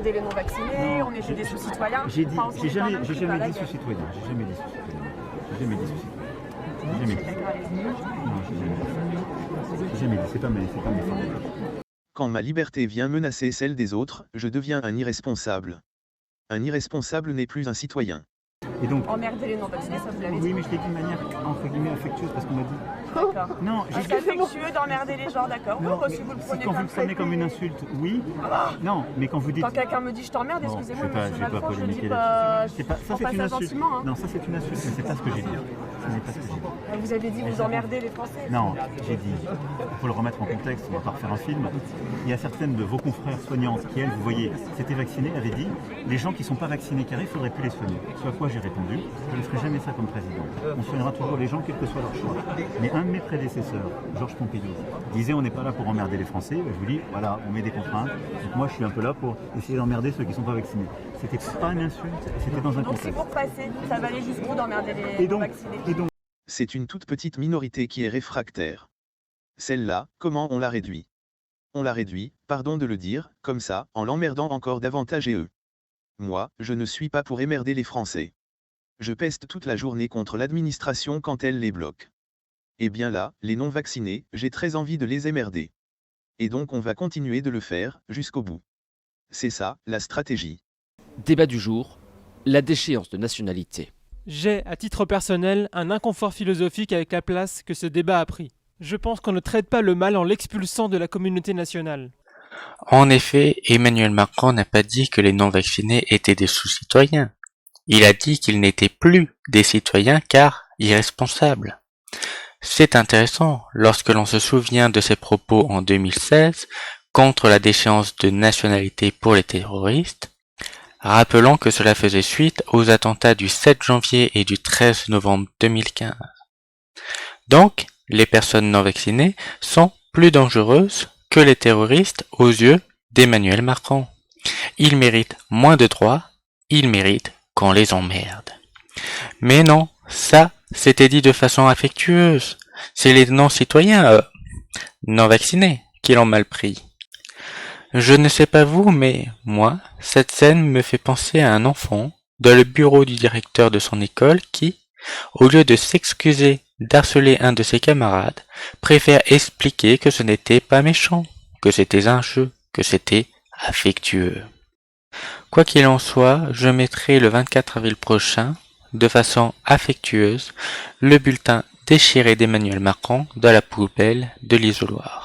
emmerdé les non-vaccinés, on était des sous-citoyens. J'ai dit, Enfin, on j'ai s'en est jamais pas dit pris par la gueule. sous-citoyen. J'ai jamais dit sous-citoyen. J'ai jamais dit sous-citoyen. Jamais dit. Non, j'ai jamais dit. C'est pas mes formules. Quand ma liberté vient menacer celle des autres, je deviens un irresponsable. Un irresponsable n'est plus un citoyen. Et donc, Emmerder les non-vaccinés, ça vous l'avez dit. oui, mais je l'ai dit de manière entre guillemets affectueuse parce qu'on m'a dit. D'accord. Non, j'ai C'est affectueux d'emmerder les gens, d'accord. Non, Oui, si vous le si prenez quand vous le prenez comme une insulte, oui. Non, mais quand vous dites. Quand quelqu'un me dit je t'emmerde, Non, excusez-moi, je vais monsieur pas Malfond, je le dis polémiquer pas. là-dessus. C'est pas, ça on c'est passe une ça insulte. gentiment, hein. Non, ça c'est une insulte, mais c'est pas ce que j'ai dit. Ce n'est pas ce que j'ai dit. Vous avez dit vous emmerdez les Français. Non, j'ai dit, il faut le remettre en contexte, on va pas refaire un film. Il y a certaines de vos confrères soignantes qui, elles, vous voyez, s'étaient vaccinées, avaient dit, les gens qui ne sont pas vaccinés qui arrivent, il ne faudrait plus les soigner. Ce à quoi j'ai répondu, je ne ferai jamais ça comme président. On soignera toujours les gens, quel que soit leur choix. Mais un de mes prédécesseurs, Georges Pompidou, disait on n'est pas là pour emmerder les Français. Je vous dis, voilà, on met des contraintes. Donc moi, je suis un peu là pour essayer d'emmerder ceux qui ne sont pas vaccinés. C'était pas une insulte, c'était dans un Donc si contexte. vous repassez, ça va aller jusqu'où d'emmerder les non-vaccinés. Et donc, C'est une toute petite minorité qui est réfractaire. Celle-là, comment on la réduit? On la réduit, pardon de le dire, comme ça, en l'emmerdant encore davantage et eux. Moi, je ne suis pas pour emmerder les Français. Je peste toute la journée contre l'administration quand elle les bloque. Et bien là, les non-vaccinés, j'ai très envie de les emmerder. Et donc on va continuer de le faire, jusqu'au bout. C'est ça, la stratégie. Débat du jour, la déchéance de nationalité. J'ai, à titre personnel, un inconfort philosophique avec la place que ce débat a pris. Je pense qu'on ne traite pas le mal en l'expulsant de la communauté nationale. En effet, Emmanuel Macron n'a pas dit que les non-vaccinés étaient des sous-citoyens. Il a dit qu'ils n'étaient plus des citoyens car irresponsables. C'est intéressant lorsque l'on se souvient de ses propos en 2016 contre la déchéance de nationalité pour les terroristes. Rappelons que cela faisait suite aux attentats du 7 janvier et du 13 novembre 2015. Donc, les personnes non vaccinées sont plus dangereuses que les terroristes aux yeux d'Emmanuel Macron. Ils méritent moins de droits, ils méritent qu'on les emmerde. Mais non, ça, c'était dit de façon affectueuse. C'est les non-citoyens, non vaccinés, qui l'ont mal pris. Je ne sais pas vous, mais moi, cette scène me fait penser à un enfant dans le bureau du directeur de son école qui, au lieu de s'excuser d'harceler un de ses camarades, préfère expliquer que ce n'était pas méchant, que c'était un jeu, que c'était affectueux. Quoi qu'il en soit, je mettrai le 24 avril prochain, de façon affectueuse, le bulletin déchiré d'Emmanuel Macron dans la poubelle de l'isoloir.